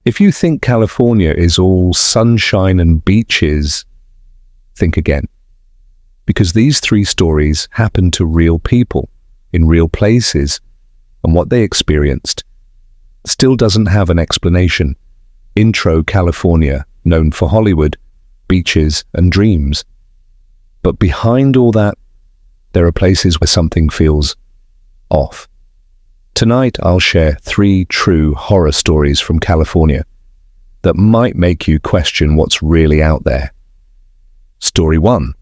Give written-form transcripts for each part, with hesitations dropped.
If you think California is all sunshine and beaches, think again. Because these 3 stories happen to real people, in real places, and what they experienced still doesn't have an explanation. Intro California, known for Hollywood, beaches and dreams. But behind all that, there are places where something feels off. Tonight I'll share 3 true horror stories from California that might make you question what's really out there. Story 1.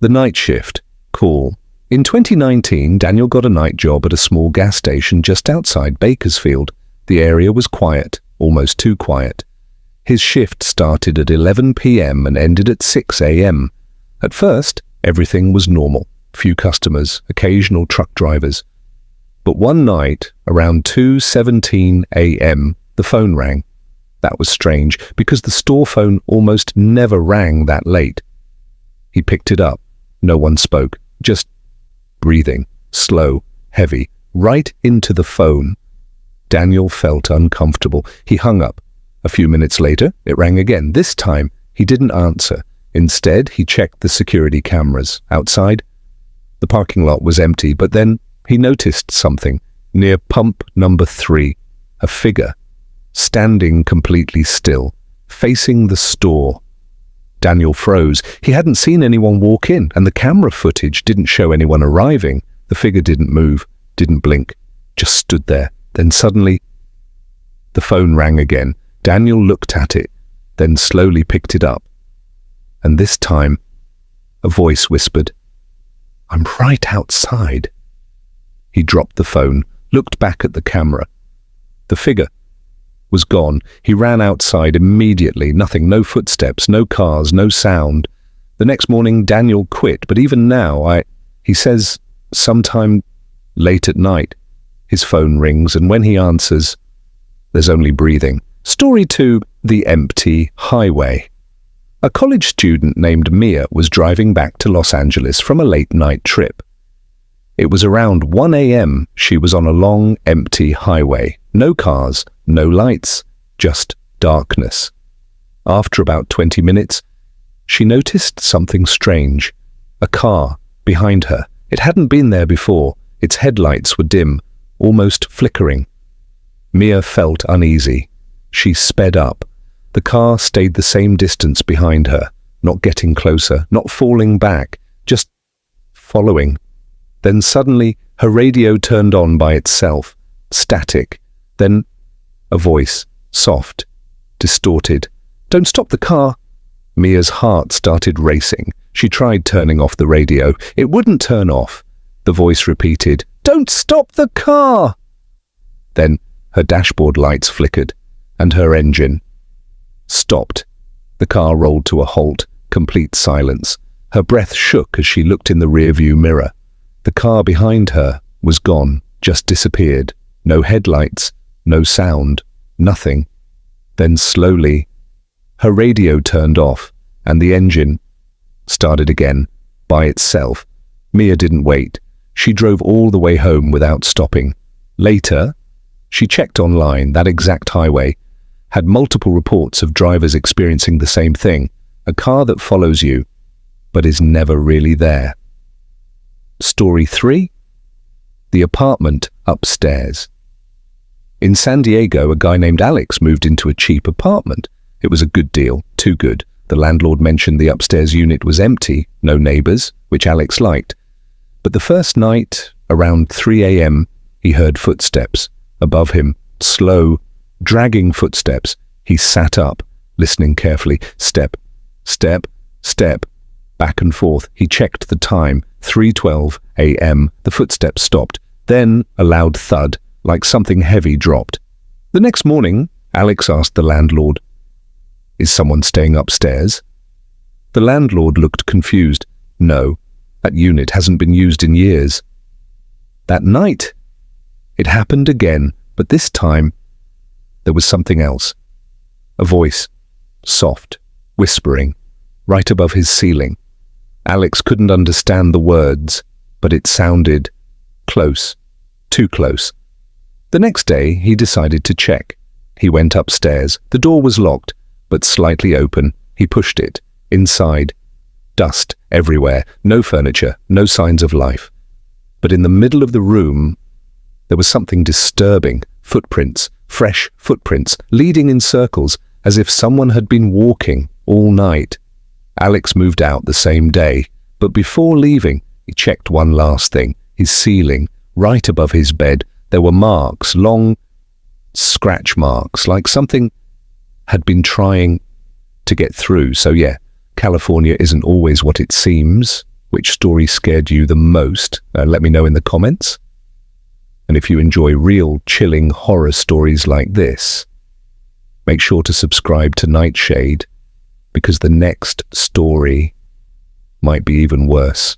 The night shift. Cool. In 2019, Daniel got a night job at a small gas station just outside Bakersfield. The area was quiet, almost too quiet. His shift started at 11 p.m. and ended at 6 a.m. At first, everything was normal. Few customers, occasional truck drivers. But one night, around 2:17 a.m., the phone rang. That was strange, because the store phone almost never rang that late. He picked it up. No one spoke, just breathing, slow, heavy, right into the phone. Daniel felt uncomfortable. He hung up. A few minutes later, it rang again. This time, he didn't answer. Instead, he checked the security cameras. Outside, the parking lot was empty, but then he noticed something. Near pump number 3, a figure, standing completely still, facing the store. Daniel froze. He hadn't seen anyone walk in, and the camera footage didn't show anyone arriving. The figure didn't move, didn't blink, just stood there. Then suddenly, the phone rang again. Daniel looked at it, then slowly picked it up. And this time, a voice whispered, "I'm right outside." He dropped the phone, looked back at the camera. The figure was gone. He ran outside immediately. Nothing, no footsteps, no cars, no sound. The next morning, Daniel quit, but even now, he says sometime late at night, his phone rings, and when he answers, there's only breathing. Story 2, the empty highway. A college student named Mia was driving back to Los Angeles from a late-night trip. It was around 1 a.m. She was on a long, empty highway. No cars, no lights, just darkness. After about 20 minutes, she noticed something strange. A car behind her. It hadn't been there before. Its headlights were dim, almost flickering. Mia felt uneasy. She sped up. The car stayed the same distance behind her, not getting closer, not falling back, just following. Then suddenly, her radio turned on by itself, static. Then a voice, soft, distorted. "Don't stop the car." Mia's heart started racing. She tried turning off the radio. It wouldn't turn off. The voice repeated, "Don't stop the car." Then her dashboard lights flickered, and her engine stopped. The car rolled to a halt, complete silence. Her breath shook as she looked in the rearview mirror. The car behind her was gone, just disappeared. No headlights, no sound, nothing. Then slowly, her radio turned off, and the engine started again, by itself. Mia didn't wait. She drove all the way home without stopping. Later, she checked online. That exact highway had multiple reports of drivers experiencing the same thing. A car that follows you, but is never really there. Story 3. The apartment upstairs. In San Diego, a guy named Alex moved into a cheap apartment. It was a good deal, too good. The landlord mentioned the upstairs unit was empty, no neighbors, which Alex liked. But the first night, around 3 a.m., he heard footsteps above him, slow, dragging footsteps. He sat up, listening carefully. Step, step, step, back and forth. He checked the time, 3:12 a.m. The footsteps stopped. Then a loud thud, like something heavy dropped. The next morning, Alex asked the landlord, "Is someone staying upstairs?" The landlord looked confused. "No, that unit hasn't been used in years." That night, it happened again, but this time, there was something else. A voice, soft, whispering, right above his ceiling. Alex couldn't understand the words, but it sounded close, too close. The next day, he decided to check. He went upstairs. The door was locked, but slightly open. He pushed it. Inside, dust everywhere, no furniture, no signs of life. But in the middle of the room, there was something disturbing. Footprints, fresh footprints, leading in circles, as if someone had been walking all night. Alex moved out the same day, but before leaving, he checked one last thing. His ceiling, right above his bed, there were marks, long scratch marks, like something had been trying to get through. So yeah, California isn't always what it seems. Which story scared you the most? Let me know in the comments. And if you enjoy real chilling horror stories like this, make sure to subscribe to Nightshade, because the next story might be even worse.